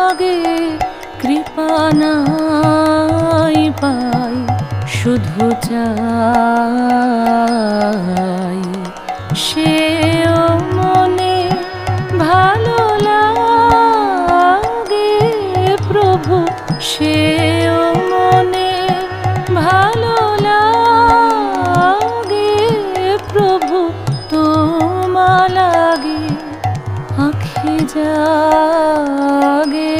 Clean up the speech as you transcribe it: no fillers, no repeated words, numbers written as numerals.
লাগে কৃপা নাই পাই, শুধু চাই সেও মনে ভালো লাগে প্রভু, সেও মনে ভালো লাগে প্রভু, তোমা লাগে আঁখি যা